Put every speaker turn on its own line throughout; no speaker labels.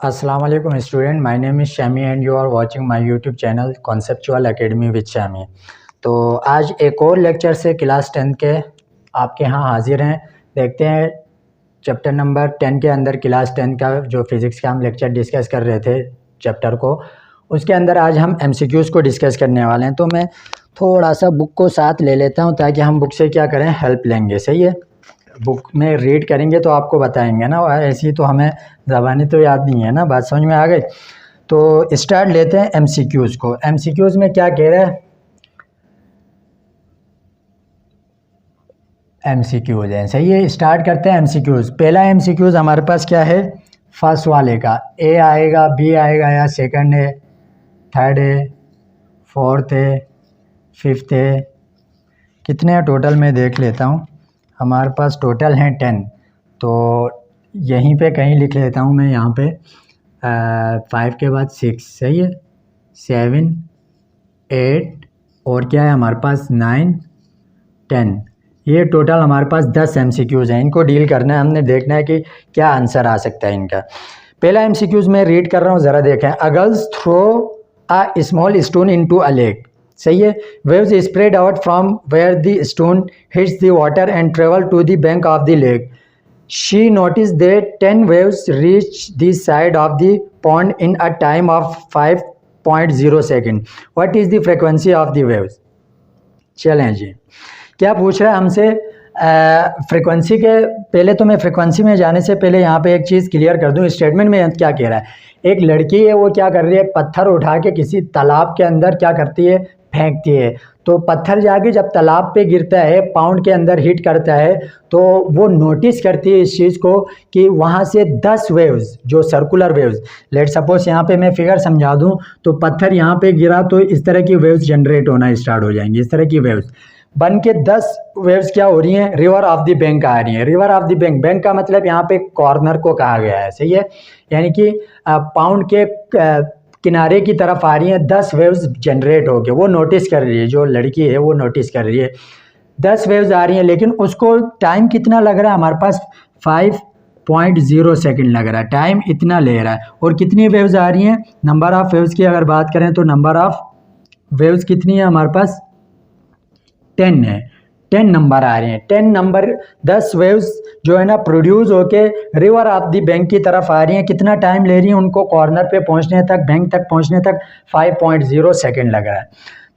अस्सलाम वालेकुम student, my name is Shami and you are watching my YouTube channel conceptual academy with Shami. तो आज एक और लेक्चर से क्लास 10 के आपके यहाँ हाजिर हैं। देखते हैं चैप्टर नंबर 10 के अंदर क्लास 10 का जो फिज़िक्स का हम लेक्चर डिस्कस कर रहे थे चैप्टर को, उसके अंदर आज हम MCQs को डिस्कस करने वाले हैं। तो मैं थोड़ा सा बुक को साथ ले लेता हूँ ताकि हम बुक से क्या करें, हेल्प लेंगे। सही है, बुक में रीड करेंगे तो आपको बताएंगे ना, ऐसी तो हमें ज़बानी तो याद नहीं है ना, बात समझ में आ गई। तो स्टार्ट लेते हैं MCQs को। MCQs में क्या कह रहा है, MCQs हैं। सही है, स्टार्ट करते हैं MCQs। पहला MCQs हमारे पास क्या है, फर्स्ट वाले का ए आएगा, बी आएगा, या सेकंड है, थर्ड है, फोर्थ है, फिफ्थ है, कितने हैं टोटल मैं देख लेता हूँ। हमारे पास टोटल हैं 10। तो यहीं पे कहीं लिख लेता हूँ मैं, यहाँ पे 5 के बाद 6, सही है, 7, 8 और क्या है हमारे पास 9, 10। ये टोटल हमारे पास 10 MCQs हैं। इनको डील करना है, हमने देखना है कि क्या आंसर आ सकता है इनका। पहला MCQs मैं रीड कर रहा हूँ, ज़रा देखें। A girls throw a small stone into a lake. सही है, waves spread out from where the stone hits the water and travel to the bank of the lake. She noticed that 10 waves reached the side of the pond in a time of 5.0 second. What is the frequency of the waves? चलें जी, क्या पूछ रहा है हमसे frequency के। पहले तो मैं फ्रीक्वेंसी में जाने से पहले यहाँ पे एक चीज़ क्लियर कर दूँ। स्टेटमेंट में क्या कह रहा है, एक लड़की है, वो क्या कर रही है, पत्थर उठा के किसी तालाब के अंदर क्या करती है, फेंकती है। तो पत्थर जाके जब तालाब पे गिरता है, पाउंड के अंदर हिट करता है, तो वो नोटिस करती है इस चीज़ को कि वहाँ से 10 वेव्स, जो सर्कुलर वेव्स, लेट सपोज यहाँ पे मैं फिगर समझा दूँ, तो पत्थर यहाँ पे गिरा तो इस तरह की वेव्स जनरेट होना स्टार्ट हो जाएंगी। इस तरह की वेव्स बन के 10 वेव्स क्या हो रही हैं, रिवर ऑफ द बैंक आ रही हैं। River of the bank, bank का मतलब यहाँ पे कॉर्नर को कहा गया है। सही है, यानी कि पाउंड के किनारे की तरफ आ रही हैं 10 वेव्स जनरेट हो गए। वो नोटिस कर रही है, जो लड़की है वो नोटिस कर रही है 10 वेव्स आ रही हैं, लेकिन उसको टाइम कितना लग रहा है, हमारे पास 5.0 सेकेंड लग रहा है, टाइम इतना ले रहा है। और कितनी वेव्स आ रही हैं, नंबर ऑफ वेव्स की अगर बात करें तो नंबर ऑफ वेव्स कितनी है हमारे पास, 10 है। 10 नंबर आ रहे हैं, 10 नंबर 10 वेव्स जो है ना प्रोड्यूस होके रिवर ऑफ द बैंक की तरफ आ रही हैं। कितना टाइम ले रही हैं उनको कॉर्नर पे पहुंचने तक, बैंक तक पहुंचने तक, 5.0 सेकेंड लग रहा है।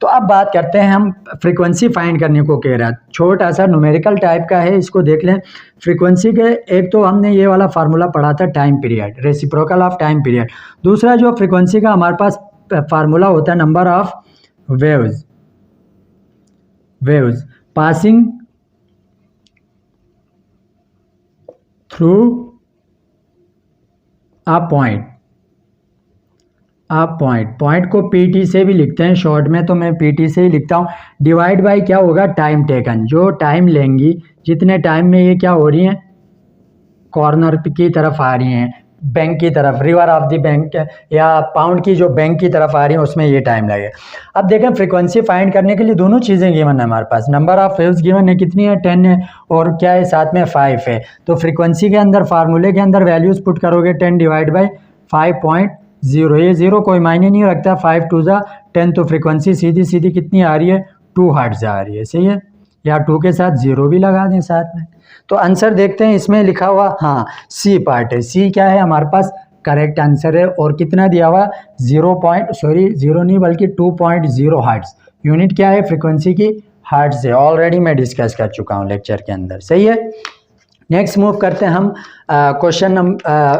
तो अब बात करते हैं, हम फ्रीक्वेंसी फाइंड करने को कह रहा है, छोटा सा न्यूमेरिकल टाइप का है, इसको देख लें। फ्रीक्वेंसी के एक तो हमने ये वाला फार्मूला पढ़ा था, time period, reciprocal of time period. दूसरा जो फ्रीक्वेंसी का हमारे पास फार्मूला होता है, number of waves passing through a point को PT से भी लिखते हैं शॉर्ट में, तो मैं PT से ही लिखता हूँ। डिवाइड बाय क्या होगा, टाइम टेकन, जो टाइम लेंगी, जितने टाइम में ये क्या हो रही हैं, कॉर्नर की तरफ आ रही हैं, बैंक की तरफ, रिवर ऑफ द बैंक या पाउंड की जो बैंक की तरफ आ रही है, उसमें ये टाइम लगे। अब देखें, फ्रीक्वेंसी फाइंड करने के लिए दोनों चीज़ें गिवन है हमारे पास। नंबर ऑफ वेव्स गिवन है, कितनी है, 10 है, और क्या है साथ में 5 है। तो फ्रीक्वेंसी के अंदर फार्मूले के अंदर वैल्यूज़ पुट करोगे, 10 डिवाइड बाई 5.0, ये 0 कोई मायने नहीं रखता, 5 2 जा 10, तो फ्रीक्वेंसी सीधी सीधी कितनी आ रही है, 2 हर्ट्ज आ रही है। सही है, या 2 के साथ 0 भी लगा दें साथ में। तो आंसर देखते हैं, इसमें लिखा हुआ, हाँ सी पार्ट है, सी क्या है हमारे पास, करेक्ट आंसर है। और कितना दिया हुआ, 0 नहीं बल्कि 2.0 हर्ट्ज। यूनिट क्या है फ्रीक्वेंसी की, हर्ट्ज है, ऑलरेडी मैं डिस्कस कर चुका हूँ लेक्चर के अंदर। सही है, नेक्स्ट मूव करते हैं हम क्वेश्चन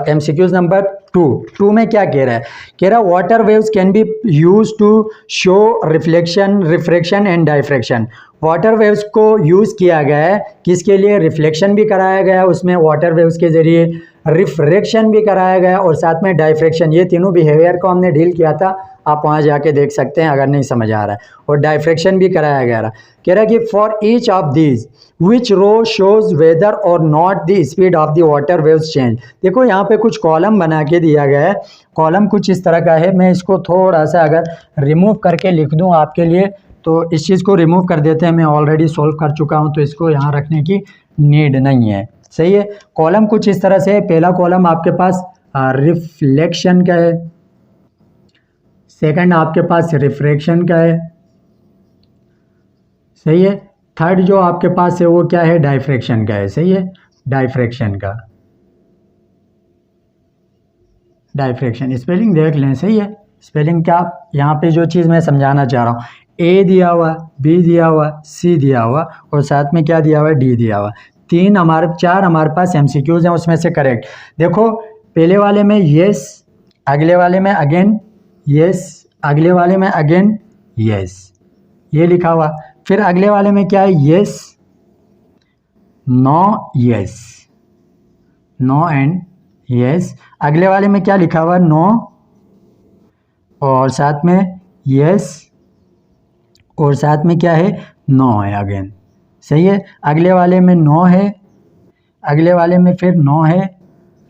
MCQs नंबर 2 में क्या कह रहा है, कह रहा है water waves can be use to show reflection, refraction and diffraction. Water waves को यूज़ किया गया है किसके लिए, रिफ्लेक्शन भी कराया गया है उसमें वाटर वेव्स के ज़रिए, रिफ्रैक्शन भी कराया गया और साथ में डाइफ्रैक्शन। ये तीनों बिहेवियर को हमने डील किया था, आप वहाँ जाके देख सकते हैं अगर नहीं समझ आ रहा है। और डाइफ्रैक्शन भी कराया गया रहा। कह रहा है कि for each of these which row shows whether और not the speed of the water waves change. देखो यहाँ पे कुछ कॉलम बना के दिया गया है, कॉलम कुछ इस तरह का है। मैं इसको थोड़ा सा अगर रिमूव करके लिख दूँ आपके लिए, तो इस चीज़ को रिमूव कर देते हैं, मैं ऑलरेडी सॉल्व कर चुका हूँ, तो इसको यहाँ रखने की नीड नहीं है। सही है, कॉलम कुछ इस तरह से है। पहला कॉलम आपके पास रिफ्लेक्शन का है, सेकंड आपके पास रिफ्रैक्शन का है, सही है। थर्ड जो आपके पास है वो क्या है, डायफ्रैक्शन का है, सही है, डायफ्रैक्शन का, डायफ्रैक्शन स्पेलिंग देख लें, सही है। स्पेलिंग क्या, यहाँ पे जो चीज़ मैं समझाना चाह रहा हूँ, ए दिया हुआ, बी दिया हुआ, सी दिया हुआ और साथ में क्या दिया हुआ, डी दिया हुआ। चार हमारे पास एमसीक्यूज हैं, उसमें से करेक्ट देखो, पहले वाले में यस, अगले वाले में अगेन यस, अगले वाले में अगेन यस, ये लिखा हुआ। फिर अगले वाले में क्या है, yes no yes, no and yes. अगले वाले में क्या लिखा हुआ, नो और साथ में यस और साथ में क्या है, नो है अगेन, सही है। अगले वाले में नो है, अगले वाले में फिर नो है,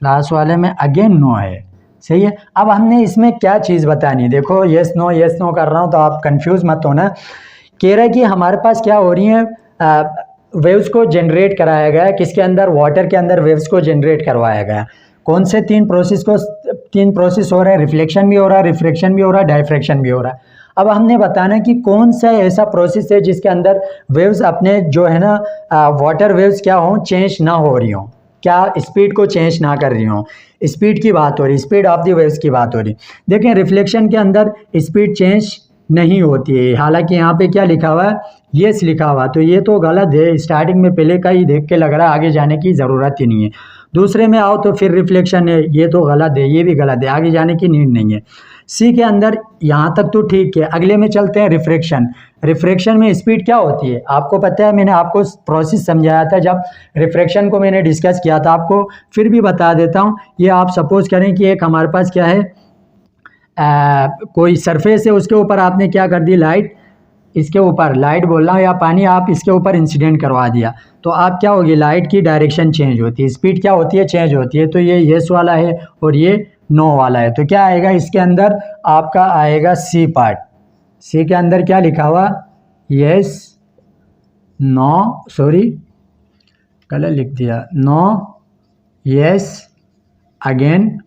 लास्ट वाले में अगेन नो है, सही है। अब हमने इसमें क्या चीज़ बतानी है, देखो यस नो कर रहा हूँ तो आप कंफ्यूज मत होना। कह रहा है कि हमारे पास क्या हो रही है, वेव्स को जनरेट कराया गया है, किसके अंदर, वाटर के अंदर वेव्स को जनरेट करवाया गया। कौन से तीन प्रोसेस हो रहा है, रिफ्लेक्शन भी हो रहा है, रिफ्रैक्शन भी हो रहा है, डायफ्रैक्शन भी हो रहा है। अब हमने बताना कि कौन सा ऐसा प्रोसेस है जिसके अंदर वेव्स अपने जो है ना, वाटर वेव्स क्या हो, चेंज ना हो रही हो, क्या स्पीड को चेंज ना कर रही हो। स्पीड की बात हो रही, स्पीड ऑफ द वेव्स की बात हो रही। देखें रिफ्लेक्शन के अंदर स्पीड चेंज नहीं होती है, हालांकि यहाँ पे क्या लिखा हुआ है, यस लिखा हुआ, तो ये तो गलत है। स्टार्टिंग में पहले का ही देख के लग रहा है, आगे जाने की ज़रूरत ही नहीं है। दूसरे में आओ तो फिर रिफ्लेक्शन है, ये तो गलत है, ये भी गलत है, आगे जाने की नीड नहीं है। सी के अंदर यहाँ तक तो ठीक है। अगले में चलते हैं रिफ्रैक्शन। रिफ्रैक्शन में स्पीड क्या होती है आपको पता है, मैंने आपको प्रोसेस समझाया था जब रिफ्रैक्शन को मैंने डिस्कस किया था, आपको फिर भी बता देता हूँ। ये आप सपोज करें कि एक हमारे पास क्या है, कोई सरफेस है, उसके ऊपर आपने क्या कर दी, लाइट, इसके ऊपर लाइट बोल रहा हूँ या पानी, आप इसके ऊपर इंसिडेंट करवा दिया, तो आप क्या होगी, लाइट की डायरेक्शन चेंज होती है, स्पीड क्या होती है, चेंज होती है। तो ये यस वाला है और ये नो वाला है, तो क्या आएगा इसके अंदर, आपका आएगा सी पार्ट। सी के अंदर क्या लिखा हुआ, यस नो, सॉरी गलत लिख दिया, नो यस अगेन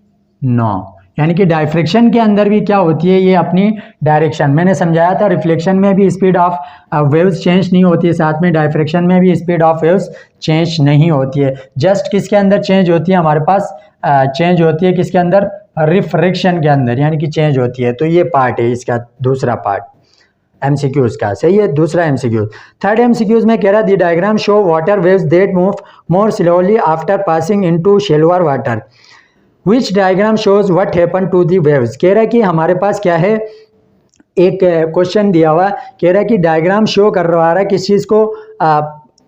नो। यानी कि डायफ्रैक्शन के अंदर भी क्या होती है, ये अपनी डायरेक्शन, मैंने समझाया था रिफ्लेक्शन में भी स्पीड ऑफ वेव्स चेंज नहीं होती है, साथ में डायफ्रैक्शन में भी स्पीड ऑफ वेव्स चेंज नहीं होती है। जस्ट किसके अंदर चेंज होती है, हमारे पास चेंज होती है किसके अंदर, रिफ्रैक्शन के अंदर, यानी कि चेंज होती है। तो ये पार्ट है इसका, दूसरा पार्ट एमसीक्यूज का, सही है, दूसरा एमसीक्यूज। थर्ड एमसीक्यूज में कह रहा the diagram show water waves that move more slowly after passing into shallower water, which diagram shows what happen to the waves. कह रहा है कि हमारे पास क्या है, एक क्वेश्चन दिया हुआ, कह रहा है कि डायग्राम शो करवा रहा है किस चीज़ को,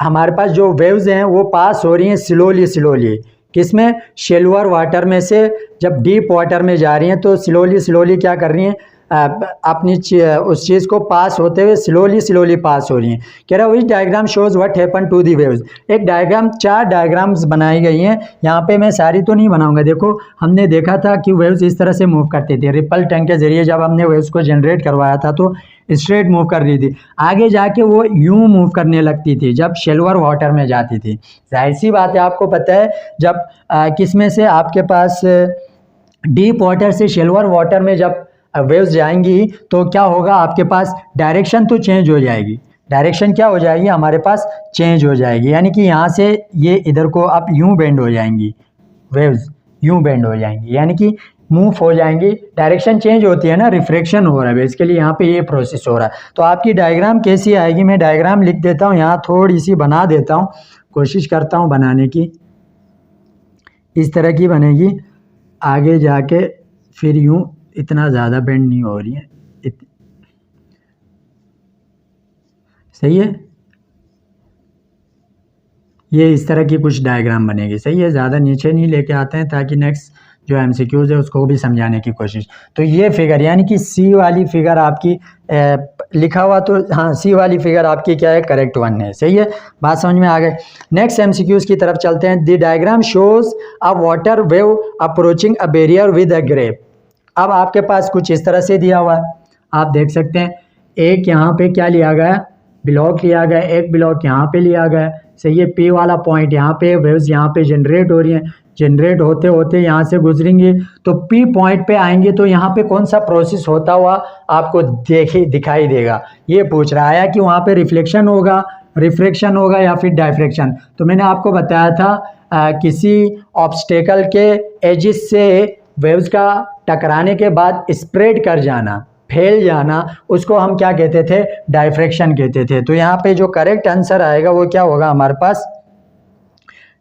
हमारे पास जो वेव्स हैं वो पास हो रही हैं स्लोली, किसमें, शेलवर वाटर में से जब डीप वाटर में जा रही हैं तो स्लोली क्या कर रही हैं, अपनी उस चीज़ को पास होते हुए स्लोली पास हो रही हैं। कह रहा है which diagram shows what happen to the waves. एक डायग्राम, 4 डायग्राम्स बनाई गई हैं, यहाँ पे मैं सारी तो नहीं बनाऊंगा। देखो हमने देखा था कि वेव्स इस तरह से मूव करती थी, रिपल टैंक के जरिए जब हमने वेव्स को जनरेट करवाया था तो स्ट्रेट मूव कर रही थी, आगे जाके वो यूं मूव करने लगती थी जब शेलवर वाटर में जाती थी। जाहिर सी बात है, आपको पता है जब किसमें से आपके पास डीप वाटर से शेलवर वाटर में जब वेव्स जाएंगी तो क्या होगा, आपके पास डायरेक्शन तो चेंज हो जाएगी, डायरेक्शन क्या हो जाएगी हमारे पास, चेंज हो जाएगी। यानी कि यहाँ से ये इधर को अब यूं बेंड हो जाएंगी, वेव्स यूं बेंड हो जाएंगी, यानी कि मूव हो जाएंगी, डायरेक्शन चेंज होती है ना, रिफ्रैक्शन हो रहा है बेसिकली, यहाँ पे ये प्रोसेस हो रहा है। तो आपकी डायग्राम कैसी आएगी, मैं डायग्राम लिख देता हूँ यहाँ, थोड़ी सी बना देता हूँ, कोशिश करता हूँ बनाने की, इस तरह की बनेगी, आगे जाके फिर यूं इतना ज़्यादा बेंड नहीं हो रही है, सही है। ये इस तरह की कुछ डायग्राम बनेगी, सही है, ज़्यादा नीचे नहीं लेके आते हैं ताकि नेक्स्ट जो एमसीक्यूज है उसको भी समझाने की कोशिश। तो ये फिगर यानी कि सी वाली फिगर आपकी लिखा हुआ, तो हाँ सी वाली फिगर आपकी क्या है, करेक्ट वन है, सही है, बात समझ में आ गई। नेक्स्ट एमसीक्यूज की तरफ चलते हैं। The diagram shows a water wave approaching a barrier with a gap. अब आपके पास कुछ इस तरह से दिया हुआ है, आप देख सकते हैं, एक यहाँ पे क्या लिया गया, ब्लॉक लिया गया, एक ब्लॉक यहाँ पे लिया गया, सही है, पी वाला पॉइंट यहाँ पे, वेव्स यहाँ पे जनरेट हो रही हैं, जनरेट होते होते यहाँ से गुजरेंगे तो पी पॉइंट पे आएंगे तो यहाँ पे कौन सा प्रोसेस होता हुआ आपको दिखाई देगा, ये पूछ रहा है कि वहाँ पे रिफ्लेक्शन होगा, रिफ्रैक्शन होगा या फिर डायफ्रैक्शन। तो मैंने आपको बताया था किसी ऑब्स्टेकल के एजिस से वेव्स का टकराने के बाद स्प्रेड कर जाना, फैल जाना, उसको हम क्या कहते थे, डायफ्रैक्शन कहते थे। तो यहाँ पे जो करेक्ट आंसर आएगा वो क्या होगा हमारे पास,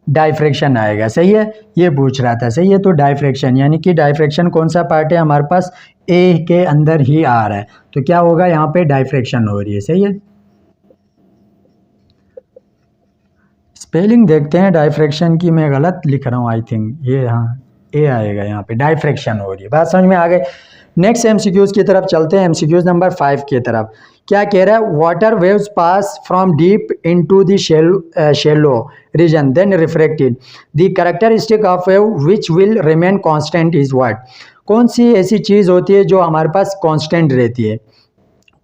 डायफ्रैक्शन आएगा। सही है, ये पूछ रहा था। सही है, तो डायफ्रैक्शन यानी कि डायफ्रैक्शन कौन सा पार्ट है हमारे पास, ए के अंदर ही आ रहा है, तो क्या होगा यहाँ पे डायफ्रैक्शन हो रही है। सही है, स्पेलिंग देखते हैं डायफ्रैक्शन की, मैं गलत लिख रहा हूँ आई थिंक, ये हाँ ए आएगा यहाँ पे, डायफ्रैक्शन हो रही है। बात समझ में आ गई। नेक्स्ट एमसीक्यूज की तरफ चलते हैं, एमसीक्यूज नंबर 5 की तरफ। क्या कह रहा है, water waves pass from deep into the shallow region then refracted, the characteristic of wave which will remain constant is what. कौन सी ऐसी चीज़ होती है जो हमारे पास कांस्टेंट रहती है,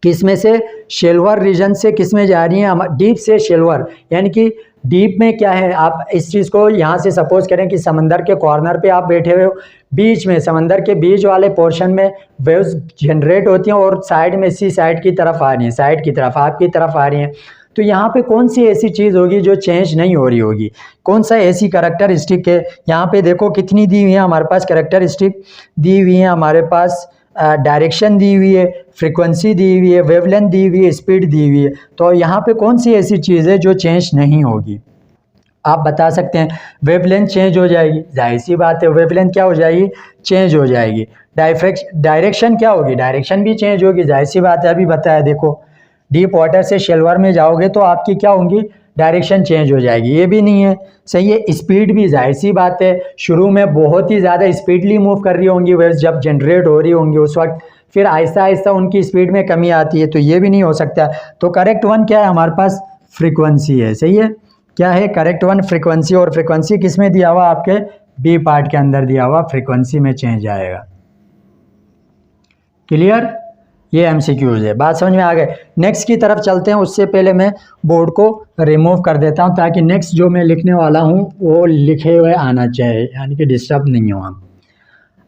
किस में से, शेल्वर रीजन से किस में जा रही है, डीप से शेल्वर, यानी कि डीप में क्या है, आप इस चीज़ को यहाँ से सपोज करें कि समंदर के कॉर्नर पे आप बैठे हुए हो, बीच में, समंदर के बीच वाले पोर्शन में वेव्स जनरेट होती हैं और साइड में, इसी साइड की तरफ आ रही हैं, साइड की तरफ, आपकी तरफ आ रही हैं। तो यहाँ पे कौन सी ऐसी चीज़ होगी जो चेंज नहीं हो रही होगी, कौन सा ऐसी कैरेक्टरिस्टिक है। यहाँ पे देखो कितनी दी हुई है हमारे पास, कैरेक्टरिस्टिक दी हुई है हमारे पास, डायरेक्शन दी हुई है, फ्रीक्वेंसी दी हुई है, वेवलेंथ दी हुई है, स्पीड दी हुई है। तो यहाँ पे कौन सी ऐसी चीज़ है जो चेंज नहीं होगी, आप बता सकते हैं। वेवलेंथ चेंज हो जाएगी, जाहिर सी बात है, वेवलेंथ क्या हो जाएगी, चेंज हो जाएगी। डायरेक्शन क्या होगी, डायरेक्शन भी चेंज होगी, जाहिर सी बात है, अभी बताया। देखो डीप वाटर से शेल्वर में जाओगे तो आपकी क्या होंगी, डायरेक्शन चेंज हो जाएगी, ये भी नहीं है। सही है, स्पीड भी जाहिर सी बात है, शुरू में बहुत ही ज़्यादा स्पीडली मूव कर रही होंगी वेव्स जब जनरेट हो रही होंगी उस वक्त, फिर आहिस्ता आहिस्ता उनकी स्पीड में कमी आती है, तो ये भी नहीं हो सकता। तो करेक्ट वन क्या है हमारे पास, फ्रीक्वेंसी है। सही है, क्या है करेक्ट वन, फ्रीक्वेंसी। और फ्रीक्वेंसी किस में दिया हुआ, आपके बी पार्ट के अंदर दिया हुआ, फ्रीक्वेंसी में चेंज आएगा। क्लियर, ये एमसीक्यूज है, बात समझ में आ गए। नेक्स्ट की तरफ चलते हैं, उससे पहले मैं बोर्ड को रिमूव कर देता हूं ताकि नेक्स्ट जो मैं लिखने वाला हूं वो लिखे हुए आना चाहिए, यानी कि डिस्टर्ब नहीं हो हम।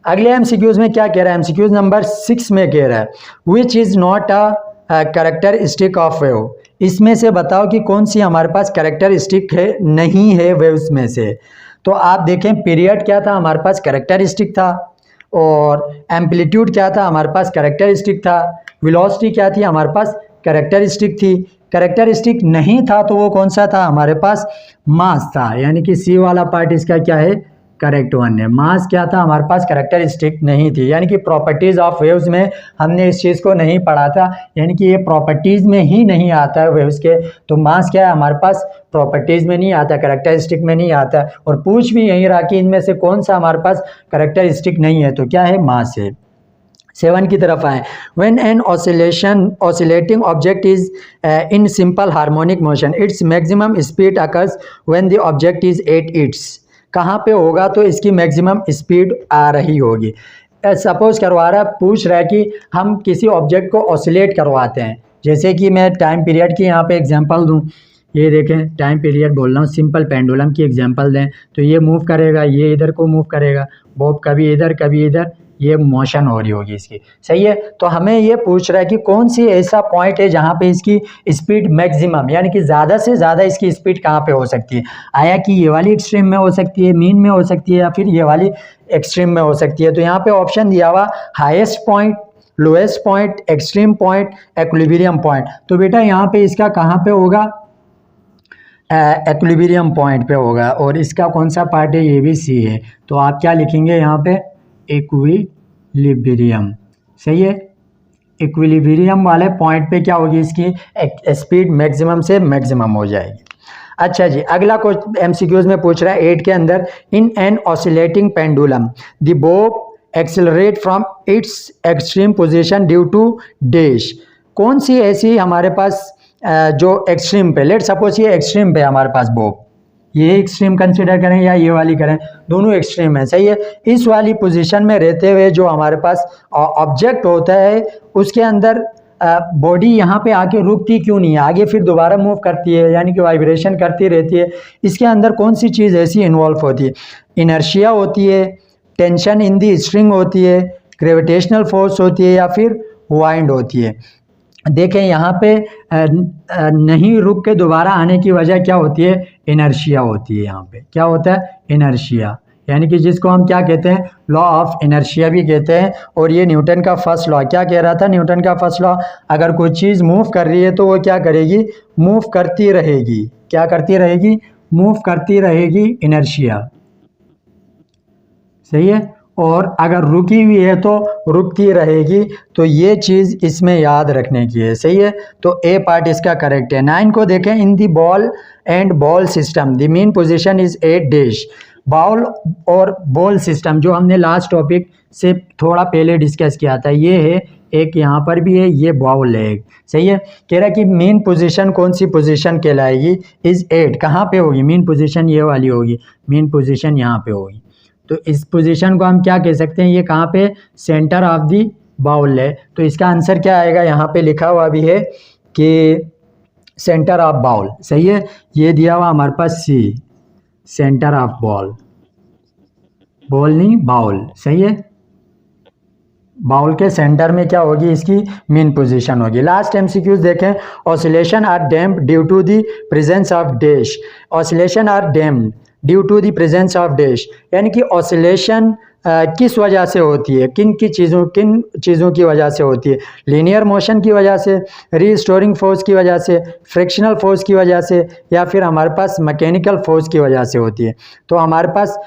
अगले एमसीक्यूज में क्या कह रहा है, एमसीक्यूज नंबर 6 में कह रहा है which is not a characteristic of wave. इसमें से बताओ कि कौन सी हमारे पास कैरेक्टरिस्टिक है, नहीं है वेव्स में से। तो आप देखें, पीरियड क्या था हमारे पास, कैरेक्टरिस्टिक था, और एम्पलीट्यूड क्या था हमारे पास, कैरेक्टरिस्टिक था, वेलोसिटी क्या थी हमारे पास, कैरेक्टरिस्टिक थी। कैरेक्टरिस्टिक नहीं था तो वो कौन सा था हमारे पास, मास था, यानी कि सी वाला पार्ट इसका क्या है, करेक्ट वन है। मास क्या था हमारे पास, कैरेक्टरिस्टिक नहीं थी, यानी कि प्रॉपर्टीज ऑफ वेव्स में हमने इस चीज़ को नहीं पढ़ा था, यानी कि ये प्रॉपर्टीज में ही नहीं आता है वेव्स के। तो मास क्या है हमारे पास, प्रॉपर्टीज में नहीं आता, कैरेक्टरिस्टिक में नहीं आता, और पूछ भी यही रहा कि इनमें से कौन सा हमारे पास कैरेक्टरिस्टिक नहीं है, तो क्या है, मास है। 7 की तरफ आए, when an oscillating object is in simple harmonic motion its maximum speed occurs when the object is at its. कहाँ पे होगा, तो इसकी मैक्सिमम स्पीड आ रही होगी। सपोज करवा रहा है, पूछ रहा है कि हम किसी ऑब्जेक्ट को ऑसिलेट करवाते हैं, जैसे कि मैं टाइम पीरियड की यहाँ पे एग्जांपल दूँ, ये देखें टाइम पीरियड बोल रहा हूँ, सिंपल पेंडुलम की एग्जांपल दें तो ये मूव करेगा, ये इधर को मूव करेगा, बॉब कभी इधर कभी इधर, ये मोशन हो रही होगी इसकी। सही है, तो हमें ये पूछ रहा है कि कौन सी ऐसा पॉइंट है जहाँ पे इसकी स्पीड मैक्सिमम, यानी कि ज़्यादा से ज़्यादा इसकी स्पीड कहाँ पे हो सकती है। आया कि ये वाली एक्सट्रीम में हो सकती है, मीन में हो सकती है, या फिर ये वाली एक्सट्रीम में हो सकती है। तो यहाँ पे ऑप्शन दिया हुआ highest point, lowest point, extreme point, equilibrium point. तो बेटा यहाँ पे इसका कहाँ पे होगा, इक्विलिब्रियम पॉइंट पे होगा, और इसका कौन सा पार्ट है, ये भी सी है। तो आप क्या लिखेंगे यहाँ पे, इक्विलिब्रियम। सही है, इक्विलिब्रियम वाले पॉइंट पे क्या होगी, इसकी स्पीड मैक्सिमम से मैक्सिमम हो जाएगी। अच्छा जी, अगला कुछ एमसीक्यूज में पूछ रहा है 8 के अंदर, in an oscillating pendulum the bob accelerate from its extreme position due to dash. कौन सी ऐसी हमारे पास जो एक्सट्रीम पे, लेट सपोज ये एक्सट्रीम पे हमारे पास बोब, ये एक्सट्रीम कंसिडर करें या ये वाली करें, दोनों एक्सट्रीम है। सही है, इस वाली पोजीशन में रहते हुए जो हमारे पास ऑब्जेक्ट होता है उसके अंदर बॉडी यहाँ पे आके रुकती क्यों नहीं है, आगे फिर दोबारा मूव करती है, यानी कि वाइब्रेशन करती रहती है। इसके अंदर कौन सी चीज़ ऐसी इन्वॉल्व होती है? इनर्शिया होती है, टेंशन इन दी स्ट्रिंग होती है, ग्रेविटेशनल फोर्स होती है, या फिर वाइंड होती है। देखें यहाँ पे नहीं रुक के दोबारा आने की वजह क्या होती है? इनर्शिया होती है। यहाँ पे क्या होता है? इनर्शिया, यानी कि जिसको हम क्या कहते हैं? लॉ ऑफ इनर्शिया भी कहते हैं। और ये न्यूटन का फर्स्ट लॉ क्या कह रहा था? न्यूटन का फर्स्ट लॉ, अगर कोई चीज़ मूव कर रही है तो वो क्या करेगी? मूव करती रहेगी। क्या करती रहेगी? मूव करती रहेगी, इनर्शिया। सही है। और अगर रुकी हुई है तो रुकती रहेगी। तो ये चीज़ इसमें याद रखने की है। सही है। तो ए पार्ट इसका करेक्ट है। 9 को देखें। In the ball and ball system the mean position is 8 dash. Ball और बॉल सिस्टम जो हमने लास्ट टॉपिक से थोड़ा पहले डिस्कस किया था, ये है एक, यहाँ पर भी है, ये बॉल है एक। सही है। कह रहा है कि मेन पोजीशन कौन सी पोजीशन कहलाएगी? इज 8। कहाँ पे होगी मेन पोजीशन? ये वाली होगी मेन पोजीशन, यहाँ पे होगी। तो इस पोजीशन को हम क्या कह सकते हैं? ये कहाँ पे? सेंटर ऑफ दी बाउल है। तो इसका आंसर क्या आएगा? यहाँ पे लिखा हुआ भी है कि सेंटर ऑफ बाउल। सही है। ये दिया हुआ हमारे पास C, centre of ball, ball नहीं बाउल। सही है। बाउल के सेंटर में क्या होगी? इसकी मेन पोजीशन होगी। लास्ट एमसीक्यूज देखें। Oscillation are damped due to the presence of dash. Oscillation are damped due to the presence of dash, यानी कि ऑसिलेशन किस वजह से होती है? किन चीज़ों की वजह से होती है? लीनियर मोशन की वजह से, रीस्टोरिंग फोर्स की वजह से, फ्रिक्शनल फोर्स की वजह से, या फिर हमारे पास मैकेनिकल फोर्स की वजह से होती है। तो हमारे पास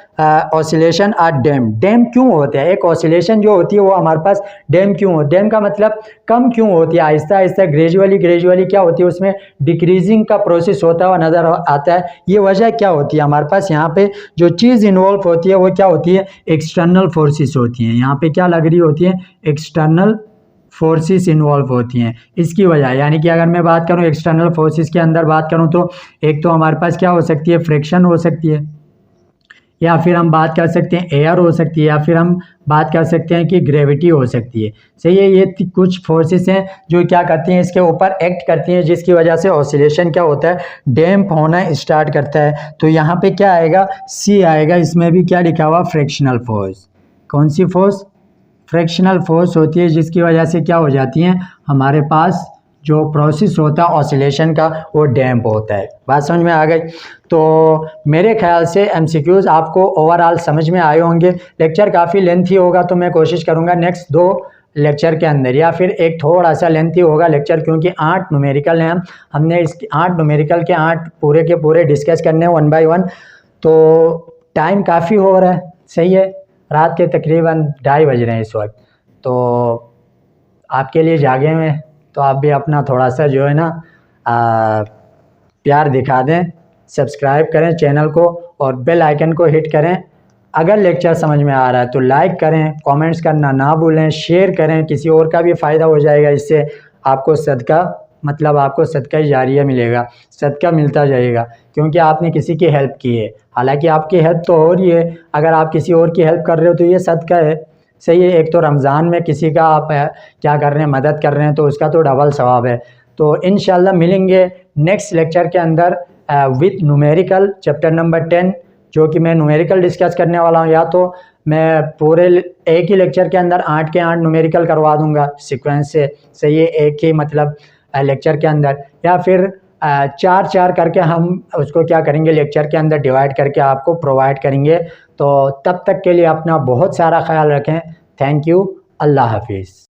ऑसिलेशन आर डैम्प्ड। डैम्प क्यों होते हैं? एक ऑसिलेशन जो होती है वो हमारे पास डैम्प क्यों होती है? डैम्प का मतलब कम क्यों होती है? आहिस्ता आहिस्ता ग्रेजुअली क्या होती है? उसमें डिक्रीजिंग का प्रोसेस होता हुआ नज़र आता है। ये वजह क्या होती है? हमारे पास यहाँ पे जो चीज़ इन्वॉल्व होती है वो क्या होती है? एक्सटर्नल फोर्सेस होती हैं। यहाँ पे क्या लग रही होती है? एक्सटर्नल फोर्सेस इन्वॉल्व होती हैं। इसकी वजह, यानी कि अगर मैं बात करूँ एक्सटर्नल फोर्सेस के अंदर बात करूँ तो एक तो हमारे पास क्या हो सकती है? फ्रिक्शन हो सकती है, या फिर हम बात कर सकते हैं एयर हो सकती है, या फिर हम बात कर सकते हैं कि ग्रेविटी हो सकती है। सही है। ये कुछ फोर्सेस हैं जो क्या करती हैं? इसके ऊपर एक्ट करती हैं, जिसकी वजह से ऑसिलेशन क्या होता है? डैम्प होना स्टार्ट करता है। तो यहाँ पे क्या आएगा? सी आएगा। इसमें भी क्या लिखा हुआ? Frictional force. कौन सी फोर्स? फ्रिक्शनल फोर्स होती है, जिसकी वजह से क्या हो जाती हैं? हमारे पास जो प्रोसेस होता है ऑसिलेशन का वो डैम्प होता है। बात समझ में आ गई? तो मेरे ख्याल से एमसीक्यूज़ आपको ओवरऑल समझ में आए होंगे। लेक्चर काफ़ी लेंथी होगा, तो मैं कोशिश करूँगा नेक्स्ट 2 लेक्चर के अंदर, या फिर एक थोड़ा सा लेंथी होगा लेक्चर, क्योंकि 8 न्यूमेरिकल हैं। हमने इस 8 न्यूमेरिकल के 8 पूरे के पूरे डिस्कस करने हैं 1 बाय 1। तो टाइम काफ़ी हो रहा है। सही है। रात के तकरीबन 2:30 बज रहे हैं इस वक्त। तो आपके लिए जागे हुए हैं, तो आप भी अपना थोड़ा सा जो है ना प्यार दिखा दें, सब्सक्राइब करें चैनल को और बेल आइकन को हिट करें। अगर लेक्चर समझ में आ रहा है तो लाइक करें, कमेंट्स करना ना भूलें, शेयर करें, किसी और का भी फ़ायदा हो जाएगा। इससे आपको सदका, मतलब आपको सदका जारिया मिलेगा, सदका मिलता जाएगा, क्योंकि आपने किसी की हेल्प की है। हालांकि आपकी हेल्प तो हो रही है, अगर आप किसी और की हेल्प कर रहे हो तो ये सदका है। सही है। एक तो रमज़ान में किसी का आप क्या कर रहे हैं? मदद कर रहे हैं, तो उसका तो डबल सवाब है। तो इंशाल्लाह मिलेंगे नेक्स्ट लेक्चर के अंदर विथ न्यूमेरिकल चैप्टर नंबर 10, जो कि मैं न्यूमेरिकल डिस्कस करने वाला हूँ। या तो मैं पूरे एक ही लेक्चर के अंदर 8 के 8 न्यूमेरिकल करवा दूंगा सीक्वेंस से। सही है। एक ही मतलब लेक्चर के अंदर, या फिर 4-4 करके हम उसको क्या करेंगे? लेक्चर के अंदर डिवाइड करके आपको प्रोवाइड करेंगे। तो तब तक के लिए अपना बहुत सारा ख्याल रखें। Thank you. अल्लाह हाफिज़।